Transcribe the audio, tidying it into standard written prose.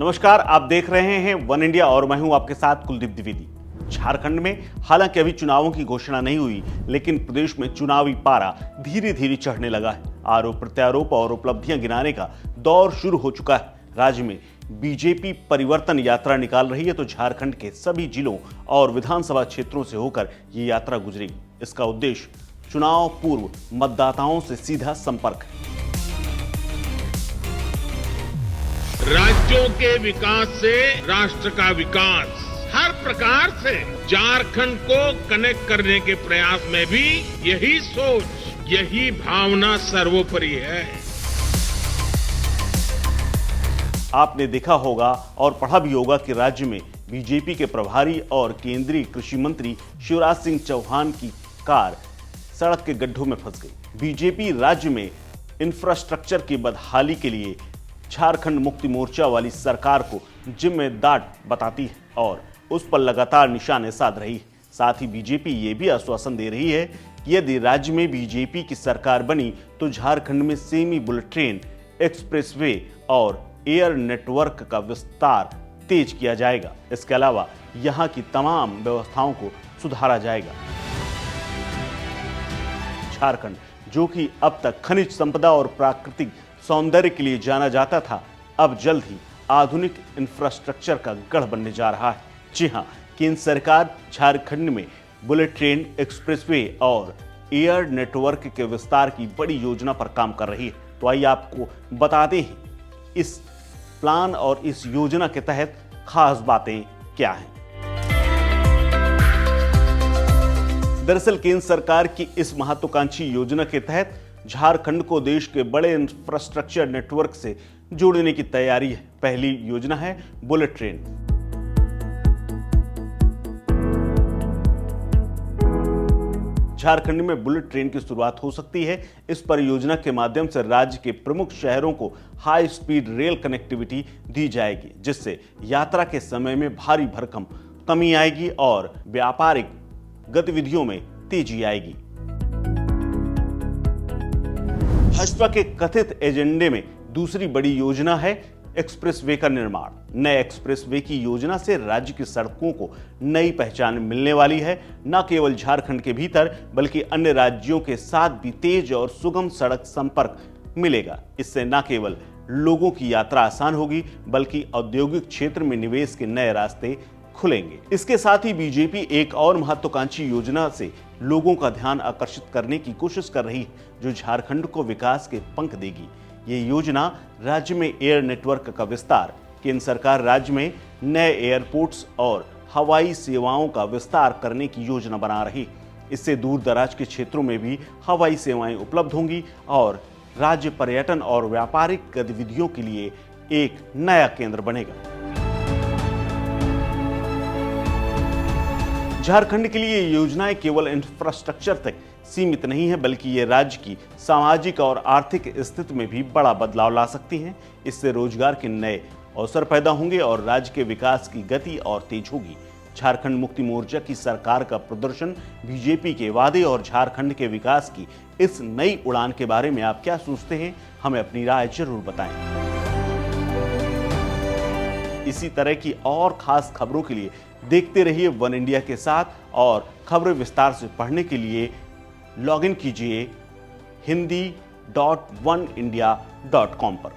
नमस्कार, आप देख रहे हैं वन इंडिया और मैं हूं आपके साथ कुलदीप द्विवेदी। झारखंड में हालांकि अभी चुनावों की घोषणा नहीं हुई, लेकिन प्रदेश में चुनावी पारा धीरे धीरे चढ़ने लगा है। आरोप प्रत्यारोप और उपलब्धियां गिनाने का दौर शुरू हो चुका है। राज्य में बीजेपी परिवर्तन यात्रा निकाल रही है, तो झारखंड के सभी जिलों और विधानसभा क्षेत्रों से होकर ये यात्रा गुजरेगी। इसका उद्देश्य चुनाव पूर्व मतदाताओं से सीधा संपर्क है। राज्यों के विकास से राष्ट्र का विकास, हर प्रकार से झारखंड को कनेक्ट करने के प्रयास में भी यही सोच, यही भावना सर्वोपरि है। आपने देखा होगा और पढ़ा भी होगा कि राज्य में बीजेपी के प्रभारी और केंद्रीय कृषि मंत्री शिवराज सिंह चौहान की कार सड़क के गड्ढों में फंस गई। बीजेपी राज्य में इंफ्रास्ट्रक्चर की बदहाली के लिए झारखंड मुक्ति मोर्चा वाली सरकार को जिम्मेदार बताती है और उस पर लगातार निशाने साध रही है। साथ ही बीजेपी ये भी आश्वासन दे रही है कि यदि राज्य में बीजेपी की सरकार बनी तो झारखंड में सेमी बुलेट ट्रेन, एक्सप्रेसवे और एयर नेटवर्क का विस्तार तेज किया जाएगा। इसके अलावा यहां की तमाम व्यवस्थाओं को सुधारा जाएगा। झारखंड, जो कि अब तक खनिज संपदा और प्राकृतिक सौंदर्य के लिए जाना जाता था, अब जल्द ही आधुनिक इंफ्रास्ट्रक्चर का गढ़ बनने जा रहा है। जी हां, केंद्र सरकार झारखंड में बुलेट ट्रेन, एक्सप्रेसवे और एयर नेटवर्क के विस्तार की बड़ी योजना पर काम कर रही है। तो आइए आपको बताते हैं इस प्लान और इस योजना के तहत खास बातें क्या हैं। दरअसल केंद्र सरकार की इस महत्वाकांक्षी योजना के तहत झारखंड को देश के बड़े इंफ्रास्ट्रक्चर नेटवर्क से जोड़ने की तैयारी है। पहली योजना है बुलेट ट्रेन। झारखंड में बुलेट ट्रेन की शुरुआत हो सकती है। इस परियोजना के माध्यम से राज्य के प्रमुख शहरों को हाई स्पीड रेल कनेक्टिविटी दी जाएगी, जिससे यात्रा के समय में भारी भरकम कमी आएगी और व्यापारिक गतिविधियों में तेजी आएगी। भाजपा के कथित एजेंडे में दूसरी बड़ी योजना है एक्सप्रेसवे का निर्माण। नए एक्सप्रेसवे की योजना से राज्य की सड़कों को नई पहचान मिलने वाली है। न केवल झारखंड के भीतर बल्कि अन्य राज्यों के साथ भी तेज और सुगम सड़क संपर्क मिलेगा। इससे न केवल लोगों की यात्रा आसान होगी, बल्कि औद्योगिक क्षेत्र में निवेश के नए रास्ते खुलेंगे। इसके साथ ही बीजेपी एक और महत्वाकांक्षी योजना से लोगों का ध्यान आकर्षित करने की कोशिश कर रही है, जो झारखंड को विकास के पंख देगी। ये योजना राज्य में एयर नेटवर्क का विस्तार। केंद्र सरकार राज्य में नए एयरपोर्ट्स और हवाई सेवाओं का विस्तार करने की योजना बना रही है। इससे दूर दराज के क्षेत्रों में भी हवाई सेवाएं उपलब्ध होंगी और राज्य पर्यटन और व्यापारिक गतिविधियों के लिए एक नया केंद्र बनेगा। झारखंड के लिए ये योजनाएं केवल इंफ्रास्ट्रक्चर तक सीमित नहीं है, बल्कि ये राज्य की सामाजिक और आर्थिक स्थिति में भी बड़ा बदलाव ला सकती हैं। इससे रोजगार के नए अवसर पैदा होंगे और राज्य के विकास की गति और तेज होगी। झारखंड मुक्ति मोर्चा की सरकार का प्रदर्शन, बीजेपी के वादे और झारखंड के विकास की इस नई उड़ान के बारे में आप क्या सोचते हैं? हमें अपनी राय जरूर बताएं। इसी तरह की और खास खबरों के लिए देखते रहिए वन इंडिया के साथ, और खबरें विस्तार से पढ़ने के लिए लॉगिन कीजिए hindi.oneindia.com पर।